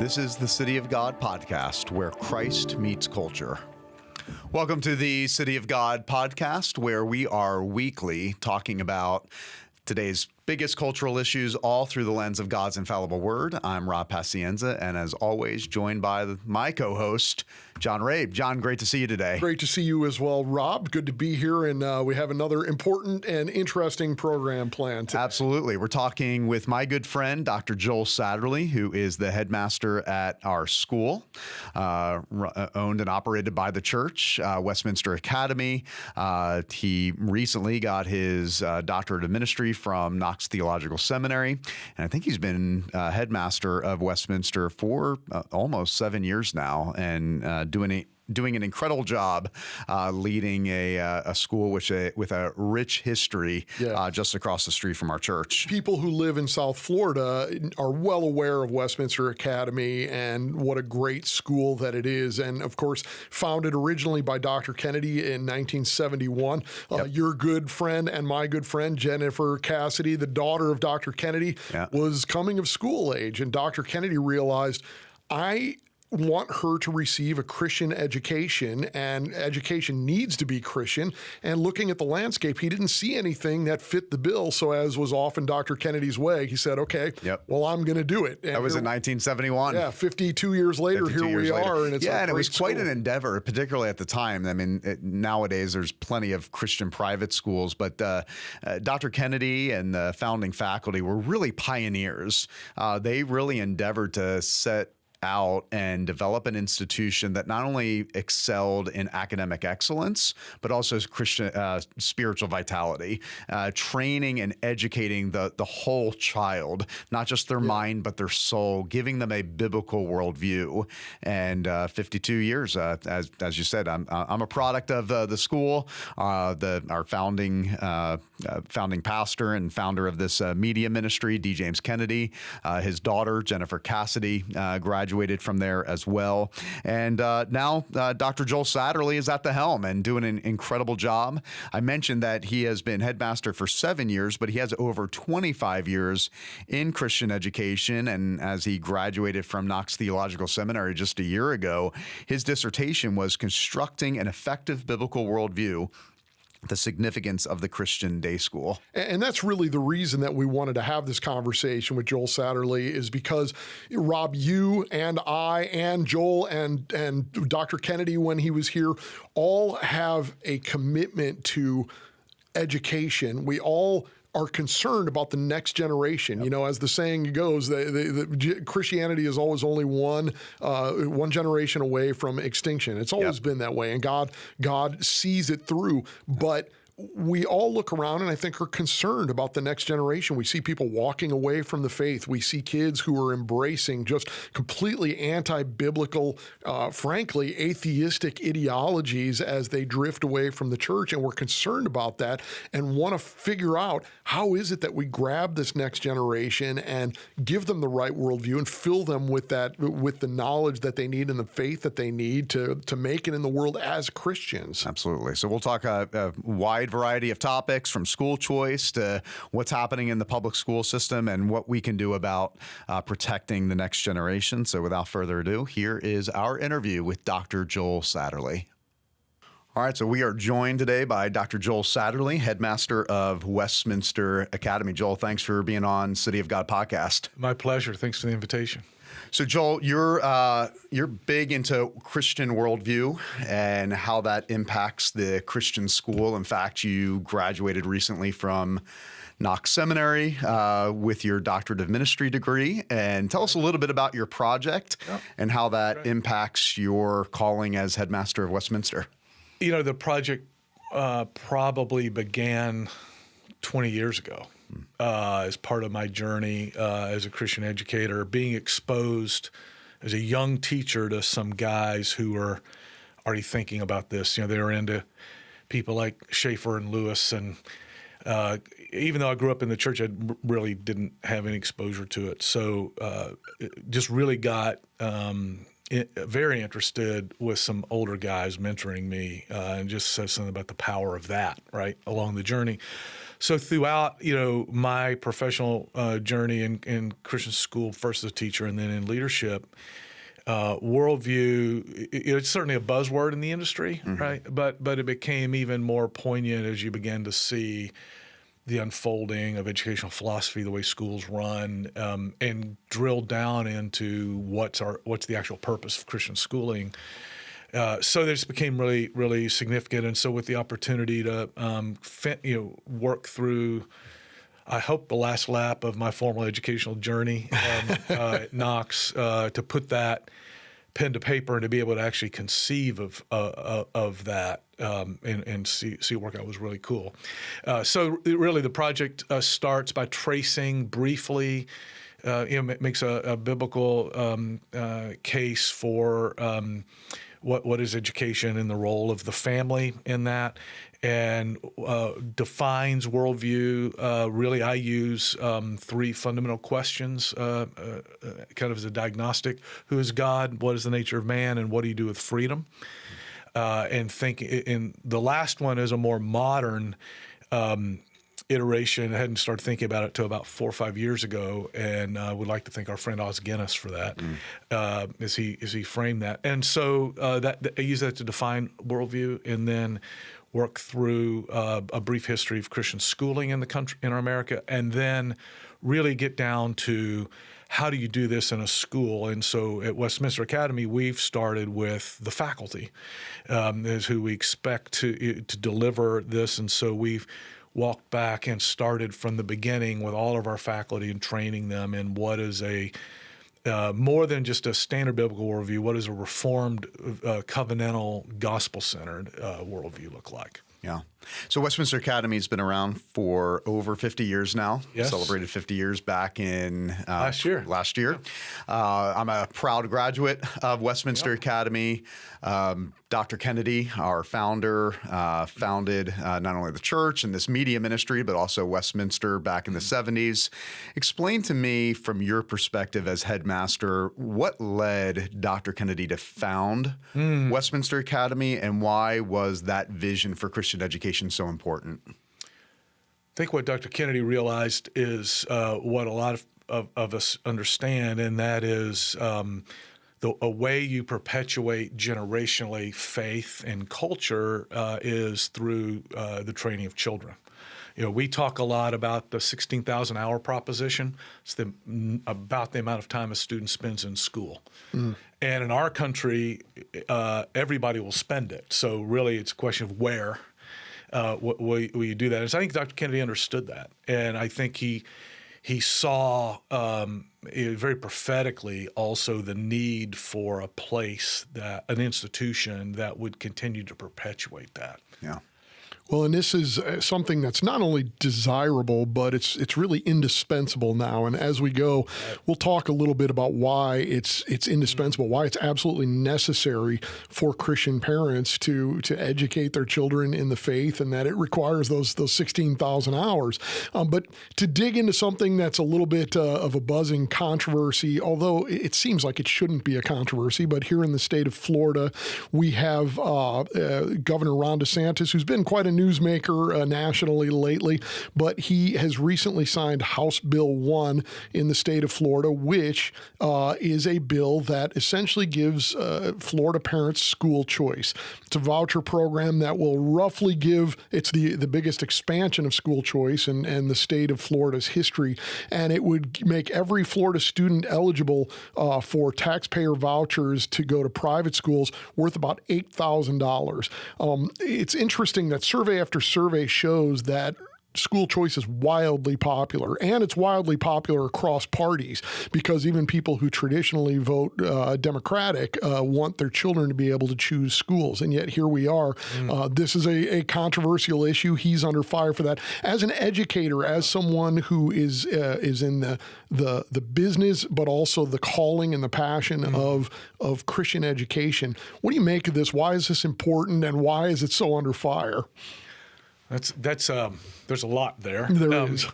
This is the City of God podcast, where Christ meets culture. Welcome to the City of God podcast, where we are weekly talking about today's biggest cultural issues, all through the lens of God's infallible word. I'm Rob Pacienza, and as always, joined by my co-host, John Rabe. John, great to see you today. Great to see you as well, Rob. Good to be here, and we have another important and interesting program planned today. Absolutely. We're talking with my good friend, Dr. Joel Satterly, who is the headmaster at our school, owned and operated by the church, Westminster Academy. He recently got his doctorate of ministry from Knox Theological Seminary, and I think he's been headmaster of Westminster for almost 7 years now, and doing an incredible job leading a school with a rich history just across the street from our church. People who live in South Florida are well aware of Westminster Academy and what a great school that it is. And of course, founded originally by Dr. Kennedy in 1971. Your good friend and my good friend, Jennifer Cassidy, the daughter of Dr. Kennedy, was coming of school age. And Dr. Kennedy realized, I want her to receive a Christian education, and education needs to be Christian. And looking at the landscape, he didn't see anything that fit the bill. So as was often Dr. Kennedy's way, he said, okay, well, I'm going to do it. And that was in 1971. Yeah, 52 years later, here we are. And it's and it was quite an endeavor, particularly at the time. I mean, nowadays there's plenty of Christian private schools, but Dr. Kennedy and the founding faculty were really pioneers. They really endeavored to set out and develop an institution that not only excelled in academic excellence, but also Christian spiritual vitality, training and educating the whole child, not just their mind, but their soul, giving them a biblical worldview. And 52 years, as you said, I'm a product of the school. Our founding pastor and founder of this media ministry, D. James Kennedy, his daughter Jennifer Cassidy, graduated from there as well. And now Dr. Joel Satterly is at the helm and doing an incredible job. I mentioned that he has been headmaster for 7 years, but he has over 25 years in Christian education. And as he graduated from Knox Theological Seminary just a year ago, his dissertation was Constructing an Effective Biblical Worldview: The Significance of the Christian Day School. And that's really the reason that we wanted to have this conversation with Joel Satterly, is because, Rob, you and I and Joel and Dr. Kennedy, when he was here, all have a commitment to education. We all are concerned about the next generation. You know, as the saying goes, Christianity is always only one generation away from extinction. It's always been that way, and God sees it through. But we all look around and I think are concerned about the next generation. We see people walking away from the faith. We see kids who are embracing just completely anti-biblical, frankly, atheistic ideologies as they drift away from the church. And we're concerned about that and want to figure out, how is it that we grab this next generation and give them the right worldview and fill them with the knowledge that they need and the faith that they need to make it in the world as Christians. Absolutely. So we'll talk a wide variety of topics, from school choice to what's happening in the public school system and what we can do about protecting the next generation. So without further ado, here is our interview with Dr. Joel Satterly. All right, so we are joined today by Dr. Joel Satterly, headmaster of Westminster Academy. Joel, thanks for being on City of God podcast. My pleasure. Thanks for the invitation. So, Joel, you're big into Christian worldview and how that impacts the Christian school. In fact, you graduated recently from Knox Seminary with your doctorate of ministry degree. And tell us a little bit about your project and how that impacts your calling as headmaster of Westminster. You know, the project probably began 20 years ago. As part of my journey as a Christian educator, being exposed as a young teacher to some guys who were already thinking about this. You know, they were into people like Schaeffer and Lewis, and even though I grew up in the church, I really didn't have any exposure to it. So it just really got very interested with some older guys mentoring me, and just says something about the power of that right along the journey. So throughout, my professional journey in Christian school, first as a teacher and then in leadership, worldview, it's certainly a buzzword in the industry, right? But it became even more poignant as you began to see the unfolding of educational philosophy, the way schools run, and drill down into what's the actual purpose of Christian schooling. So this became really, really significant. And so with the opportunity to work through, I hope, the last lap of my formal educational journey at Knox, to put that pen to paper and to be able to actually conceive of that and see it work out was really cool. So really the project starts by tracing briefly, makes a biblical case for what is education and the role of the family in that, and defines worldview. Really, I use 3 fundamental questions kind of as a diagnostic. Who is God? What is the nature of man? And what do you do with freedom? And the last one is a more modern iteration. I hadn't started thinking about it until about 4 or 5 years ago, and would like to thank our friend Oz Guinness for that, as he framed that. And so that I use that to define worldview, and then work through a brief history of Christian schooling in the country, in America, and then really get down to how do you do this in a school. And so at Westminster Academy, we've started with the faculty as who we expect to deliver this, and so we've walked back and started from the beginning with all of our faculty and training them in what is a more than just a standard biblical worldview, what does a reformed, covenantal, gospel-centered worldview look like? Yeah. So Westminster Academy has been around for over 50 years now. Yes. Celebrated 50 years back in last year. Yeah. I'm a proud graduate of Westminster Academy. Dr. Kennedy, our founder, founded not only the church and this media ministry, but also Westminster back in the 70s. Explain to me, from your perspective as headmaster, what led Dr. Kennedy to found Westminster Academy, and why was that vision for Christian education so important? I think what Dr. Kennedy realized is what a lot of us understand, and that is a way you perpetuate generationally faith and culture is through the training of children. We talk a lot about the 16,000-hour proposition. It's about the amount of time a student spends in school. And in our country, everybody will spend it. So really, it's a question of where will you do that. And so I think Dr. Kennedy understood that, and I think he saw very prophetically also the need for a place, an institution that would continue to perpetuate that. Yeah. Well, and this is something that's not only desirable, but it's really indispensable now. And as we go, we'll talk a little bit about why it's indispensable, why it's absolutely necessary for Christian parents to educate their children in the faith, and that it requires those 16,000 hours. But to dig into something that's a little bit of a buzzing controversy, although it seems like it shouldn't be a controversy, but here in the state of Florida, we have Governor Ron DeSantis, who's been quite a newsmaker nationally lately, but he has recently signed House Bill 1 in the state of Florida, which is a bill that essentially gives Florida parents school choice. It's a voucher program that will roughly it's the biggest expansion of school choice in the state of Florida's history, and it would make every Florida student eligible for taxpayer vouchers to go to private schools worth about $8,000. It's interesting that survey after survey shows that school choice is wildly popular, and it's wildly popular across parties, because even people who traditionally vote Democratic want their children to be able to choose schools. And yet here we are. This is a controversial issue. He's under fire for that. As an educator, as someone who is in the business, but also the calling and the passion of Christian education, what do you make of this? Why is this important, and why is it so under fire? That's there's a lot there. There is.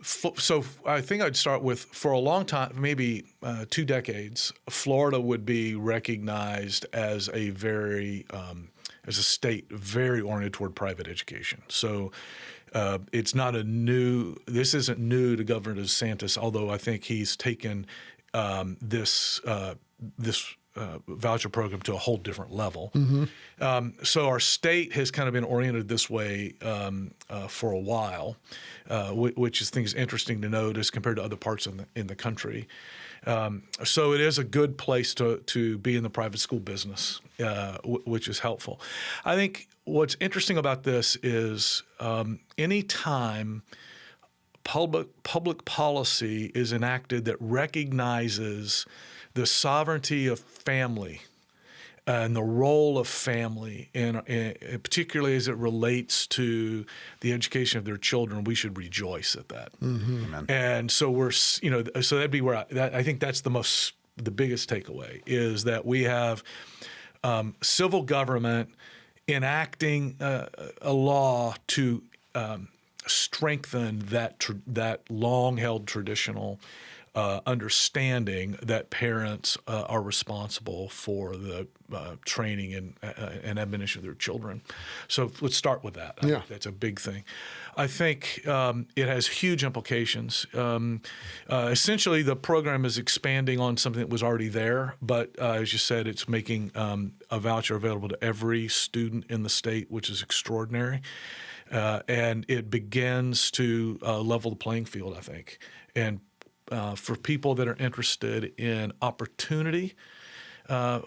So I think I'd start with, for a long time, maybe 2 decades, Florida would be recognized as a as a state very oriented toward private education. So it's not this isn't new to Governor DeSantis, although I think he's taken this voucher program to a whole different level. So our state has kind of been oriented this way for a while, which is things interesting to note as compared to other parts in the country. So it is a good place to be in the private school business, which is helpful. I think what's interesting about this is any time public policy is enacted that recognizes the sovereignty of family and the role of family, and particularly as it relates to the education of their children, we should rejoice at that. Amen. And so so that'd be where I think that's the biggest takeaway, is that we have civil government enacting a law to strengthen that long-held traditional understanding that parents are responsible for the training and admonition of their children. So let's start with that. I think that's a big thing. I think it has huge implications. Essentially, the program is expanding on something that was already there, but as you said, it's making a voucher available to every student in the state, which is extraordinary. And it begins to level the playing field, I think. And for people that are interested in opportunity,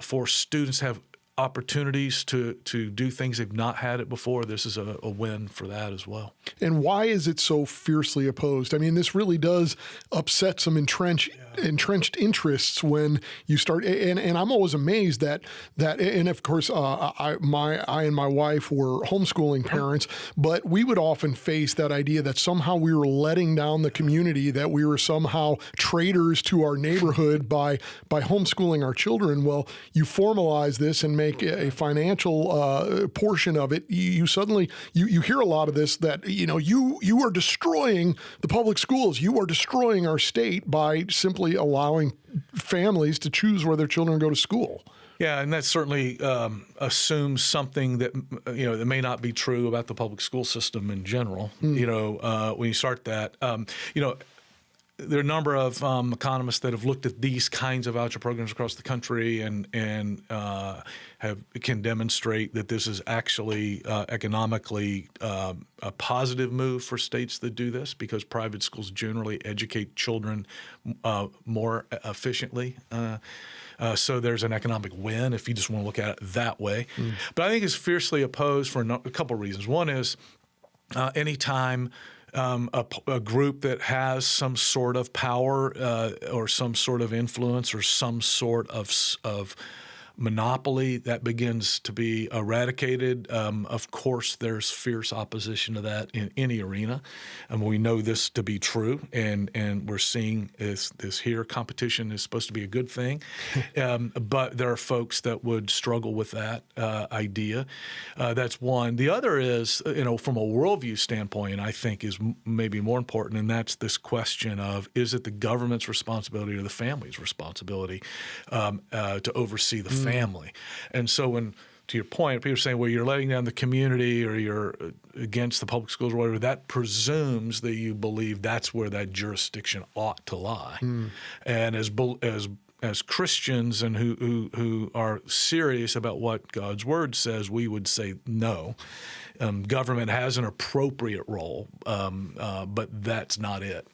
for students to have opportunities to do things they've not had it before, this is a win for that as well. And why is it so fiercely opposed? I mean, this really does upset some entrenched interests when you start. And I'm always amazed that and of course, I and my wife were homeschooling parents, but we would often face that idea that somehow we were letting down the community, that we were somehow traitors to our neighborhood by homeschooling our children. Well, you formalize this and make a financial portion of it. You suddenly hear a lot of this, that you are destroying the public schools. You are destroying our state by simply allowing families to choose where their children go to school. Yeah, and that certainly assumes something that that may not be true about the public school system in general. When you start that, there are a number of economists that have looked at these kinds of voucher programs across the country and can demonstrate that this is actually economically a positive move for states that do this, because private schools generally educate children more efficiently. So there's an economic win if you just want to look at it that way. But I think it's fiercely opposed for a couple of reasons. One is anytime a group that has some sort of power or some sort of influence or some sort of monopoly that begins to be eradicated. Of course, there's fierce opposition to that in any arena, and we know this to be true. And we're seeing this here. Competition is supposed to be a good thing, but there are folks that would struggle with that idea. That's one. The other is, from a worldview standpoint, I think is maybe more important, and that's this question of, is it the government's responsibility or the family's responsibility to oversee the family? And so when, to your point, people are saying, well, you're letting down the community or you're against the public schools or whatever, that presumes that you believe that's where that jurisdiction ought to lie. And as Christians and who are serious about what God's word says, we would say no. Government has an appropriate role, but that's not it.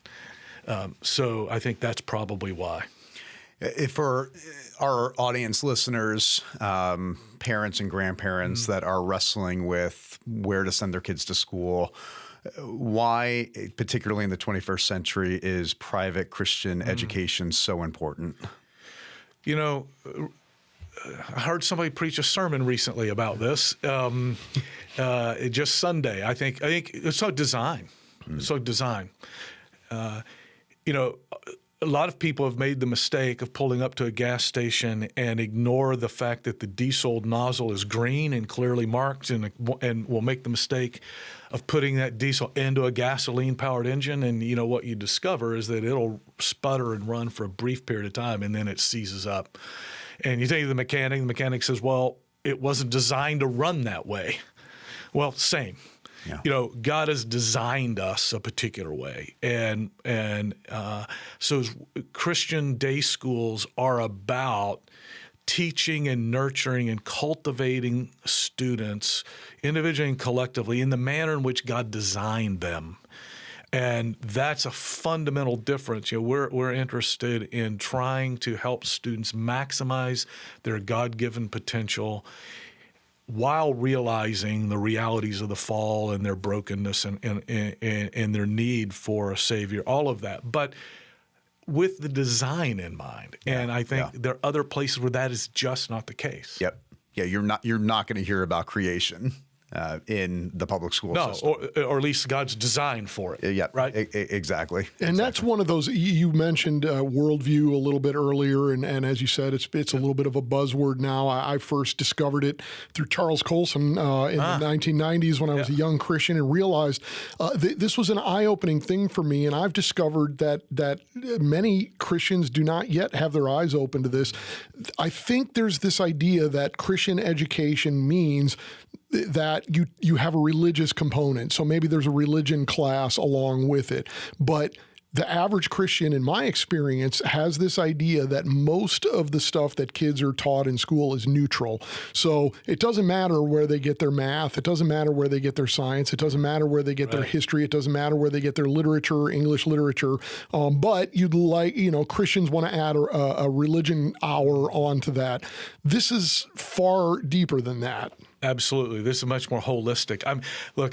So I think that's probably why. For our audience listeners, parents and grandparents that are wrestling with where to send their kids to school, why, particularly in the 21st century, is private Christian education so important? I heard somebody preach a sermon recently about this, just Sunday. I think it's so design. So design. a lot of people have made the mistake of pulling up to a gas station and ignore the fact that the diesel nozzle is green and clearly marked, and will make the mistake of putting that diesel into a gasoline-powered engine. And what you discover is that it'll sputter and run for a brief period of time, and then it seizes up. And you take to the mechanic says, well, it wasn't designed to run that way. Well, same. Yeah. God has designed us a particular way, and so Christian day schools are about teaching and nurturing and cultivating students individually and collectively in the manner in which God designed them. And that's a fundamental difference. We're interested in trying to help students maximize their God-given potential while realizing the realities of the fall and their brokenness and their need for a Savior, all of that, but with the design in mind. And I think there are other places where that is just not the case. Yep. Yeah, you're not going to hear about creation in the public school system. Or at least God's design for it. Yeah, right. Exactly. And that's one of those. You mentioned worldview a little bit earlier, and as you said, it's a little bit of a buzzword now. I first discovered it through Charles Colson in the 1990s when I was a young Christian, and realized this was an eye-opening thing for me. And I've discovered that many Christians do not yet have their eyes open to this. I think there's this idea that Christian education means that you have a religious component. So maybe there's a religion class along with it. But the average Christian, in my experience, has this idea that most of the stuff that kids are taught in school is neutral. So it doesn't matter where they get their math. It doesn't matter where they get their science. It doesn't matter where they get their history. It doesn't matter where they get their literature, English literature. But Christians want to add a religion hour onto that. This is far deeper than that. Absolutely. This is much more holistic.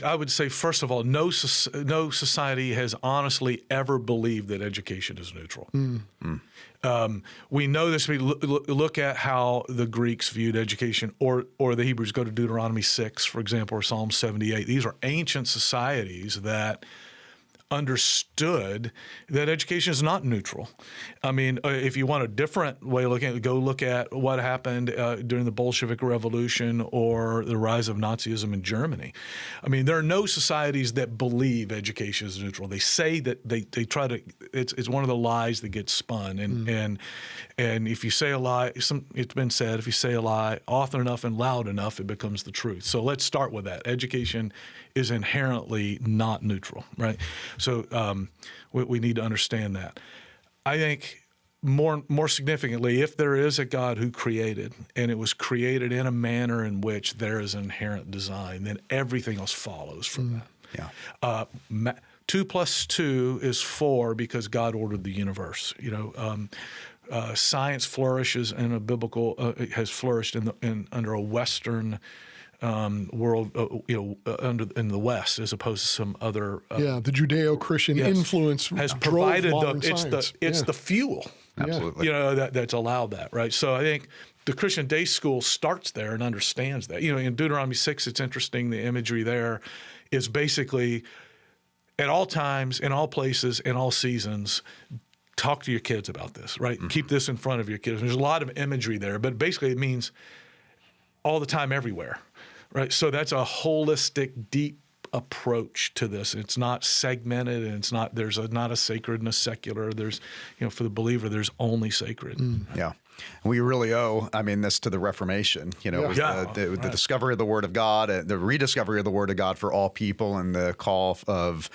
I would say, first of all, no society has honestly ever believed that education is neutral. We know this. We look at how the Greeks viewed education, or the Hebrews. Go to Deuteronomy 6, for example, or Psalm 78. These are ancient societies that understood that education is not neutral. I mean, if you want a different way of looking at it, go look at what happened during the Bolshevik Revolution or the rise of Nazism in Germany. I mean, there are no societies that believe education is neutral. They say that they try to. It's one of the lies that gets spun. And if you say a lie, it's been said, if you say a lie often enough and loud enough, it becomes the truth. So let's start with that. Education is inherently not neutral, right? So we need to understand that. I think more significantly, if there is a God who created, and it was created in a manner in which there is inherent design, then everything else follows from that. Yeah. 2 + 2 is 4 because God ordered the universe. Science flourishes in a biblical has flourished under a Western world, in the West, as opposed to some other. The Judeo-Christian influence has provided it's the fuel. Absolutely. That's allowed that, right? So I think the Christian day school starts there and understands that. In Deuteronomy 6, it's interesting. The imagery there is basically at all times, in all places, in all seasons. Talk to your kids about this, right? Mm-hmm. Keep this in front of your kids. There's a lot of imagery there, but basically it means all the time, everywhere, right? So that's a holistic, deep approach to this. It's not segmented, and there's not a sacred and a secular. There's, for the believer, there's only sacred. Yeah. We really owe, this to the Reformation. It was the discovery of the Word of God, the rediscovery of the Word of God for all people, and the call of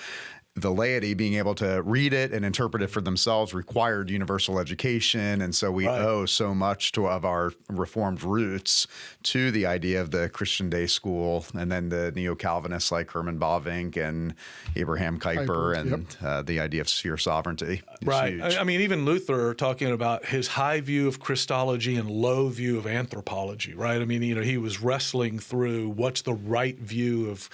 the laity being able to read it and interpret it for themselves required universal education. And so we owe so much of our Reformed roots to the idea of the Christian day school, and then the neo-Calvinists like Herman Bavinck and Abraham Kuyper and the idea of sphere sovereignty. Right. Huge. Even Luther talking about his high view of Christology and low view of anthropology, right? He was wrestling through what's the right view of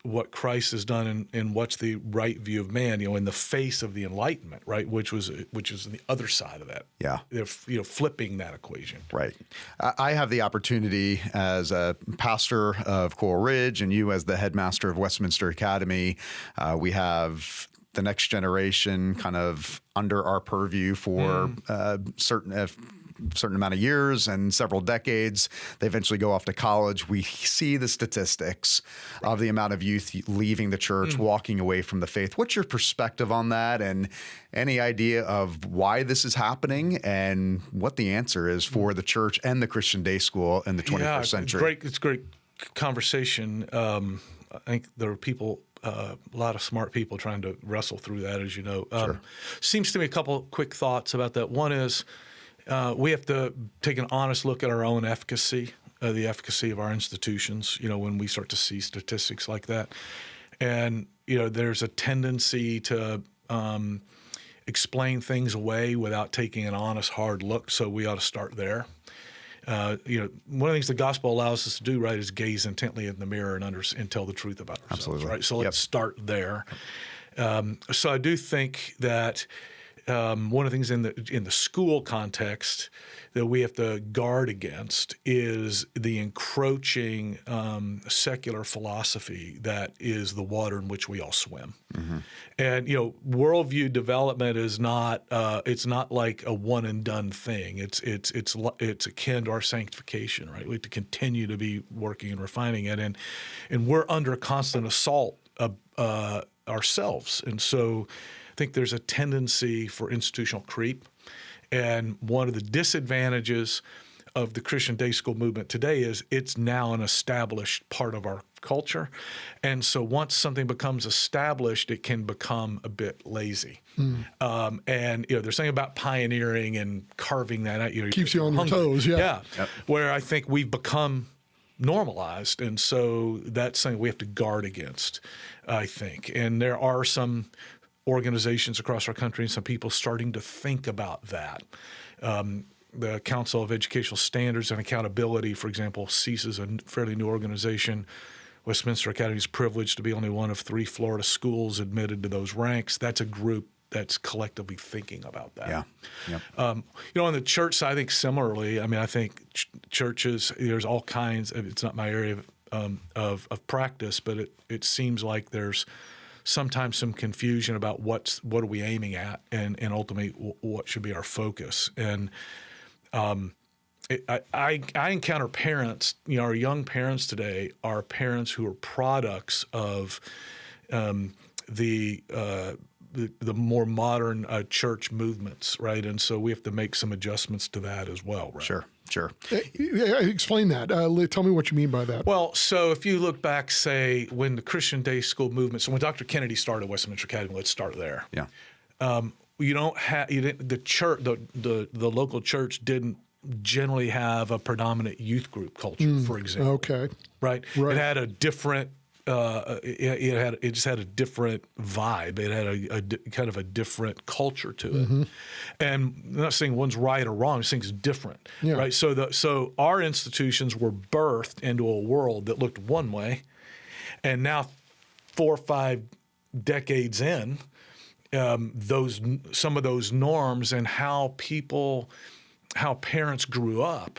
what Christ has done, and what's the right view of man, in the face of the Enlightenment, right? Which is the other side of that. Yeah. They're, flipping that equation. Right. I have the opportunity as a pastor of Coral Ridge, and you as the headmaster of Westminster Academy. We have the next generation kind of under our purview for certain amount of years and several decades. They eventually go off to college. We see the statistics of the amount of youth leaving the church, walking away from the faith. What's your perspective on that, and any idea of why this is happening and what the answer is for the church and the Christian day school in the 21st century? It's a great conversation. I think there are people, a lot of smart people trying to wrestle through that, as you know. Seems to me a couple quick thoughts about that. One is, we have to take an honest look at our own efficacy, the efficacy of our institutions, when we start to see statistics like that. And, there's a tendency to explain things away without taking an honest, hard look, so we ought to start there. One of the things the gospel allows us to do, right, is gaze intently in the mirror and tell the truth about ourselves, Absolutely. right? So let's start there. So I do think that one of the things in the school context that we have to guard against is the encroaching secular philosophy that is the water in which we all swim. And worldview development is not it's not like a one and done thing. It's akin to our sanctification, right? We have to continue to be working and refining it, and we're under constant assault ourselves, and so I think there's a tendency for institutional creep. And one of the disadvantages of the Christian day school movement today is it's now an established part of our culture. And so once something becomes established, it can become a bit lazy. And there's something about pioneering and carving that out. Keeps you on your toes, Yeah. Where I think we've become normalized. And so that's something we have to guard against, I think. And there are some organizations across our country and some people starting to think about that. The Council of Educational Standards and Accountability, for example, ceases a fairly new organization. Westminster Academy is privileged to be only one of 3 Florida schools admitted to those ranks. That's a group that's collectively thinking about that. Yeah. Yep. On the church side, I think similarly. I think churches, there's all kinds. It's not my area of practice, but it seems like there's sometimes some confusion about what are we aiming at, and ultimately what should be our focus. And I encounter parents, our young parents today are parents who are products of the more modern church movements, right? And so we have to make some adjustments to that as well, right? Sure. Explain that. Tell me what you mean by that. Well, so if you look back, say, when the Christian day school movement, so when Dr. Kennedy started Westminster Academy, let's start there. Yeah. The church, the local church didn't generally have a predominant youth group culture, for example. Okay. Right. It had a different. It just had a different vibe. It had a kind of a different culture to it. And I'm not saying one's right or wrong. I'm saying it's different, right? So our institutions were birthed into a world that looked one way, and now 4 or 5 decades in, some of those norms and how parents grew up,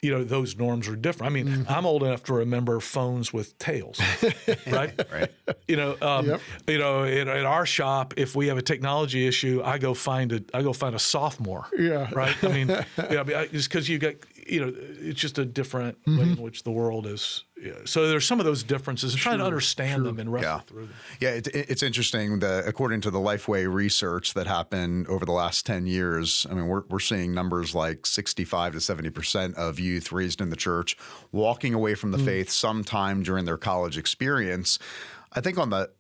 those norms are different. I'm old enough to remember phones with tails, right? Right. At our shop, if we have a technology issue, I go find a sophomore. Yeah. Right. It's because you got, it's just a different way in which the world is. Yeah. So there's some of those differences, and trying to understand them and wrestle through them. Yeah, it's interesting. According to the Lifeway research that happened over the last 10 years, we're seeing numbers like 65 to 70% of youth raised in the church walking away from the faith sometime during their college experience. I think but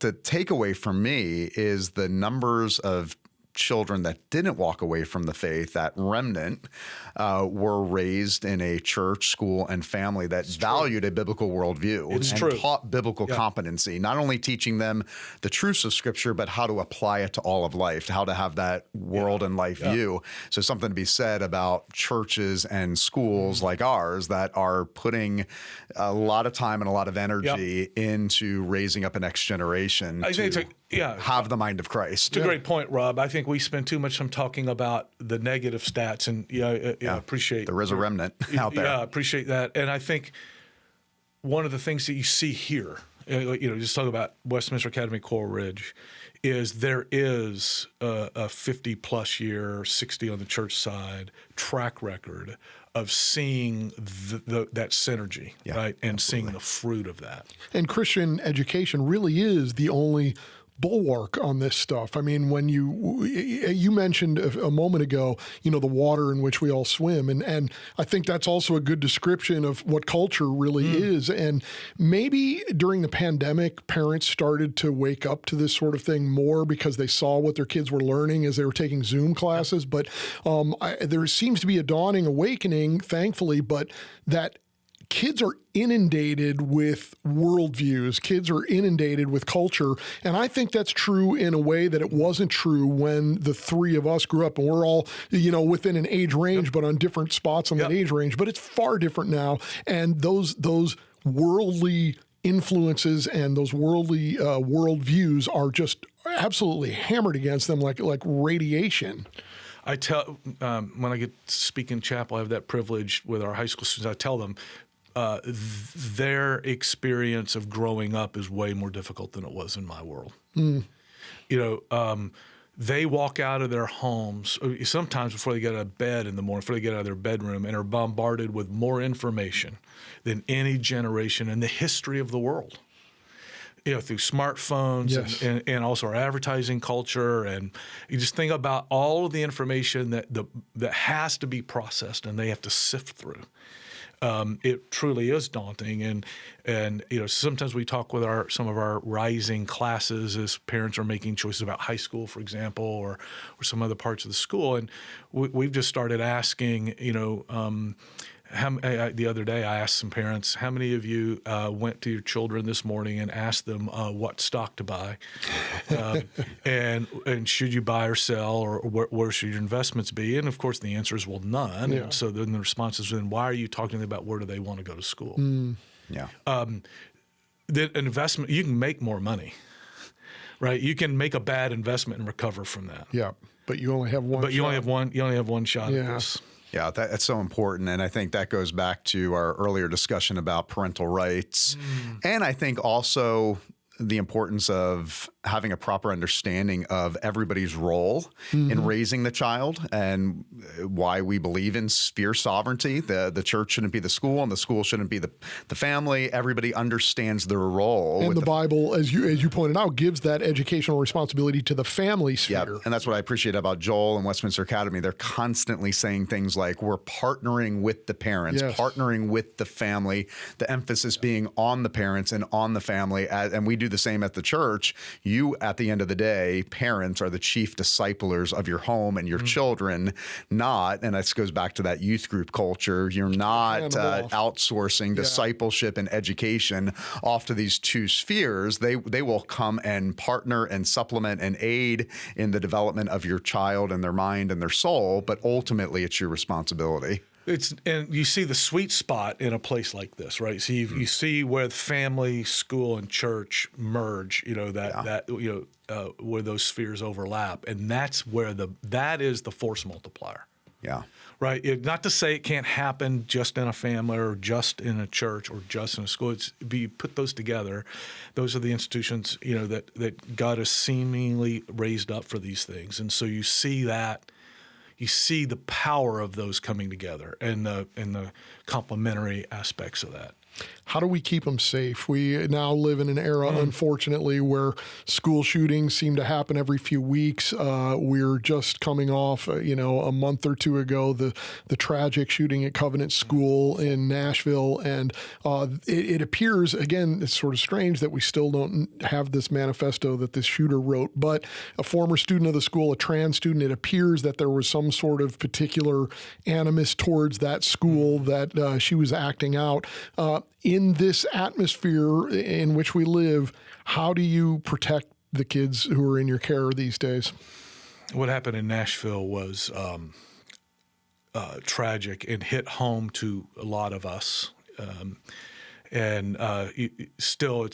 the takeaway for me is the numbers of children that didn't walk away from the faith, that remnant, were raised in a church, school, and family that valued a biblical worldview and taught biblical competency, not only teaching them the truths of Scripture, but how to apply it to all of life, how to have that world and life view. So something to be said about churches and schools like ours that are putting a lot of time and a lot of energy into raising up a next generation have the mind of Christ. It's a great point, Rob. I think we spend too much time talking about the negative stats, and appreciate there is a remnant out there. Yeah, appreciate that. And I think one of the things that you see here, just talk about Westminster Academy, Coral Ridge, is there is a 50-plus year, 60 on the church side, track record of seeing that synergy, right, and seeing the fruit of that. And Christian education really is the only bulwark on this stuff. I mean, when you mentioned a moment ago, the water in which we all swim, and I think that's also a good description of what culture really is. And maybe during the pandemic, parents started to wake up to this sort of thing more because they saw what their kids were learning as they were taking Zoom classes. But there seems to be a dawning awakening, thankfully, but that kids are inundated with worldviews. Kids are inundated with culture. And I think that's true in a way that it wasn't true when the three of us grew up. And we're all, within an age range, but on different spots on that age range. But it's far different now. And those worldly influences and those worldly worldviews are just absolutely hammered against them like radiation. I tell when I get to speak in chapel, I have that privilege with our high school students. I tell them their experience of growing up is way more difficult than it was in my world. They walk out of their homes sometimes before they get out of bed in the morning, before they get out of their bedroom, and are bombarded with more information than any generation in the history of the world. Through smartphones and also our advertising culture, and you just think about all of the information that has to be processed and they have to sift through. It truly is daunting, and sometimes we talk with some of our rising classes as parents are making choices about high school, for example, or some other parts of the school, and we've just started asking, the other day I asked some parents, how many of you went to your children this morning and asked them what stock to buy, and should you buy or sell, or where should your investments be? And of course the answer is, well, none. Yeah. So then the response is, then why are you talking to them about where do they want to go to school? The investment, you can make more money, right? You can make a bad investment and recover from that. Yeah, but you only have one. But you only have one shot at this. Yeah, that's so important. And I think that goes back to our earlier discussion about parental rights. And I think also the importance of having a proper understanding of everybody's role in raising the child, and why we believe in sphere sovereignty. The church shouldn't be the school, and the school shouldn't be the family. Everybody understands their role. And the Bible, as you pointed out, gives that educational responsibility to the family sphere. Yeah, and that's what I appreciate about Joel and Westminster Academy. They're constantly saying things like, we're partnering with the parents, partnering with the family, the emphasis being on the parents and on the family. And we do the same at the church. You, at the end of the day, parents are the chief disciplers of your home and your children, not, and this goes back to that youth group culture, you're not outsourcing discipleship and education off to these two spheres. They will come and partner and supplement and aid in the development of your child and their mind and their soul, but ultimately it's your responsibility. And you see the sweet spot in a place like this, right? So you see where family, school, and church merge. Where those spheres overlap, and that's where that is the force multiplier. Yeah. Right. Not to say it can't happen just in a family or just in a church or just in a school. You put those together. Those are the institutions that God has seemingly raised up for these things, and so you see that. You see the power of those coming together and the complementary aspects of that. How do we keep them safe? We now live in an era, unfortunately, where school shootings seem to happen every few weeks. We're just coming off, a month or two ago, the tragic shooting at Covenant School in Nashville. And it appears, again, it's sort of strange that we still don't have this manifesto that this shooter wrote. But a former student of the school, a trans student, it appears that there was some sort of particular animus towards that school that she was acting out. In this atmosphere in which we live, how do you protect the kids who are in your care these days? What happened in Nashville was tragic and hit home to a lot of us. Still,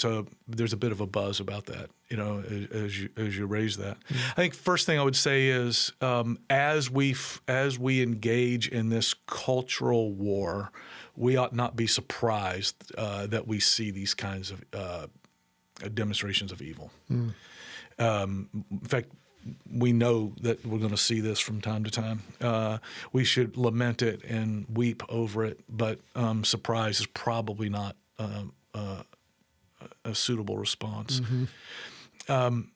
there's a bit of a buzz about that, as you raise that. I think first thing I would say is as we engage in this cultural war, we ought not be surprised that we see these kinds of demonstrations of evil. In fact, we know that we're going to see this from time to time. We should lament it and weep over it, but surprise is probably not a suitable response. And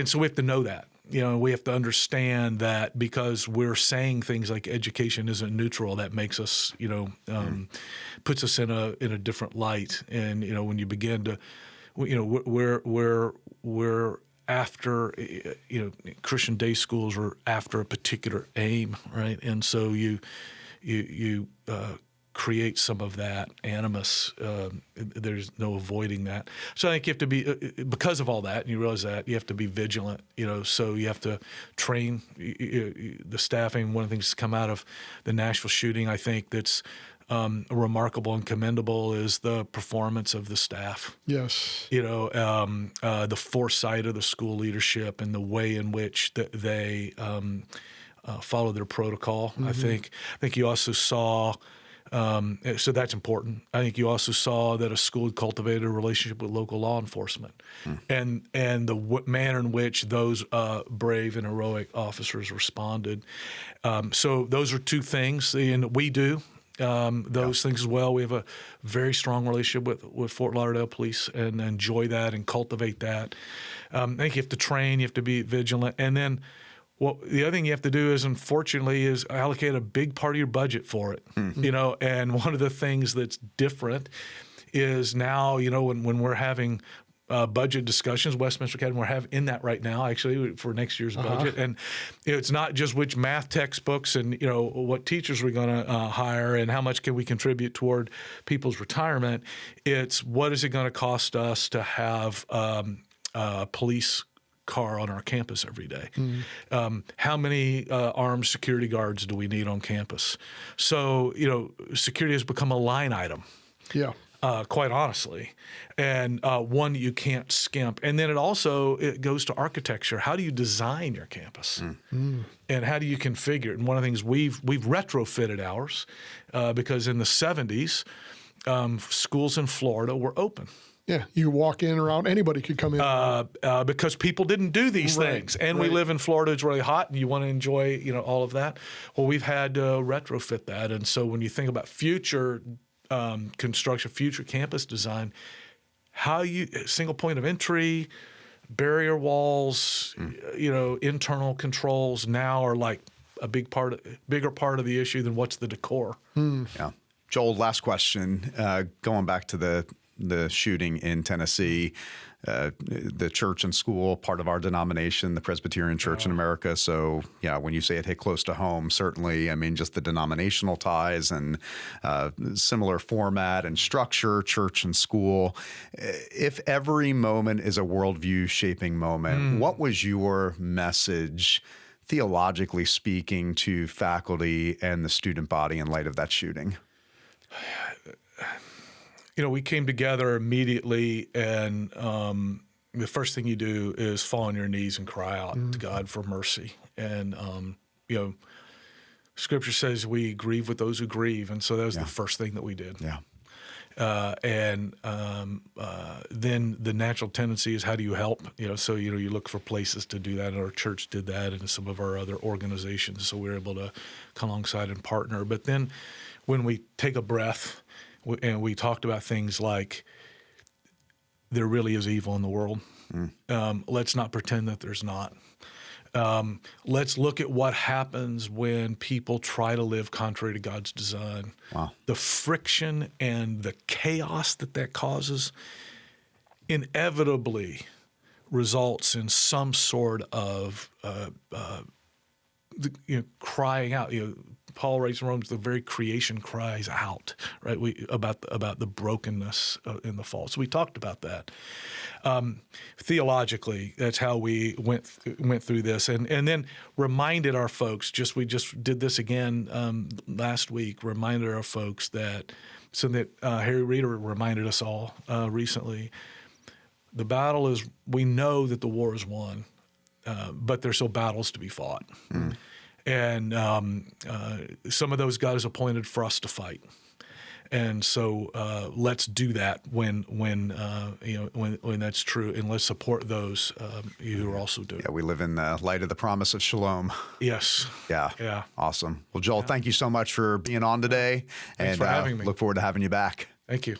so we have to know that. We have to understand that because we're saying things like education isn't neutral, that makes us, puts us in a different light. And when you begin to, we're after, Christian day schools are after a particular aim, right? And so you create some of that animus. There's no avoiding that. So I think you have to be, because of all that, and you realize that, you have to be vigilant, so you have to train the staffing. One of the things that's come out of the Nashville shooting, I think that's remarkable and commendable, is the performance of the staff. Yes. The foresight of the school leadership and the way in which they follow their protocol. I think you also saw, so that's important. I think you also saw that a school had cultivated a relationship with local law enforcement, and the manner in which those brave and heroic officers responded. So those are two things, and we do those things as well. We have a very strong relationship with Fort Lauderdale Police and enjoy that and cultivate that. I think you have to train, you have to be vigilant, and then the other thing you have to do is, unfortunately, is allocate a big part of your budget for it. And one of the things that's different is now, when we're having budget discussions, Westminster Academy, we're in that right now, actually, for next year's budget. And it's not just which math textbooks and, what teachers we're going to hire and how much can we contribute toward people's retirement. It's what is it going to cost us to have a police car on our campus every day? How many armed security guards do we need on campus? So, security has become a line item. Yeah. Quite honestly, and one you can't skimp. And then it goes to architecture. How do you design your campus, and how do you configure it? And one of the things we've retrofitted ours because in the 70s, schools in Florida were open. Yeah, you walk in around, anybody could come in. Because people didn't do these things. And we live in Florida, it's really hot, and you want to enjoy, all of that. Well, we've had to retrofit that. And so when you think about future construction, future campus design, single point of entry, barrier walls, internal controls now are like a bigger part of the issue than what's the decor. Yeah. Joel, last question, going back to the shooting in Tennessee, the church and school, part of our denomination, the Presbyterian Church in America. So, when you say it hit close to home, certainly, just the denominational ties and similar format and structure, church and school. If every moment is a worldview shaping moment, what was your message, theologically speaking, to faculty and the student body in light of that shooting? We came together immediately, and the first thing you do is fall on your knees and cry out to God for mercy. And, Scripture says we grieve with those who grieve, and so that was the first thing that we did. Yeah. Then the natural tendency is, how do you help? So you look for places to do that, and our church did that, and some of our other organizations. So we were able to come alongside and partner. But then, when we take a breath, and we talked about things like, there really is evil in the world. Let's not pretend that there's not. Let's look at what happens when people try to live contrary to God's design. Wow. The friction and the chaos that causes inevitably results in some sort of crying out. Paul writes in Romans, the very creation cries out, right? About the brokenness in the fall. So we talked about that. Theologically, that's how we went through this, and then reminded our folks. We just did this again last week. Reminded our folks that Harry Reeder reminded us all recently. The battle is. We know that the war is won, but there's still battles to be fought. And some of those God has appointed for us to fight. And so let's do that when that's true, and let's support those who are also doing it. Yeah, we live in the light of the promise of shalom. Yes. Yeah. Yeah. Awesome. Well, Joel, thank you so much for being on today. Thanks for having me. Look forward to having you back. Thank you.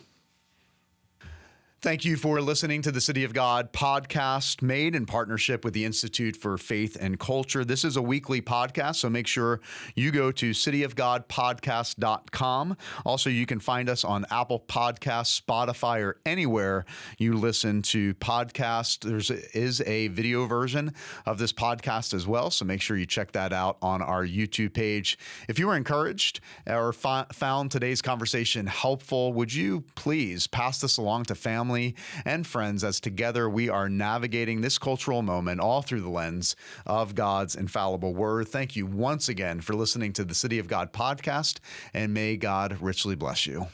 Thank you for listening to the City of God podcast made in partnership with the Institute for Faith and Culture. This is a weekly podcast, so make sure you go to cityofgodpodcast.com. Also, you can find us on Apple Podcasts, Spotify, or anywhere you listen to podcasts. There is a video version of this podcast as well, so make sure you check that out on our YouTube page. If you were encouraged or found today's conversation helpful, would you please pass this along to family and friends, as together we are navigating this cultural moment all through the lens of God's infallible word. Thank you once again for listening to the City of God podcast, and may God richly bless you.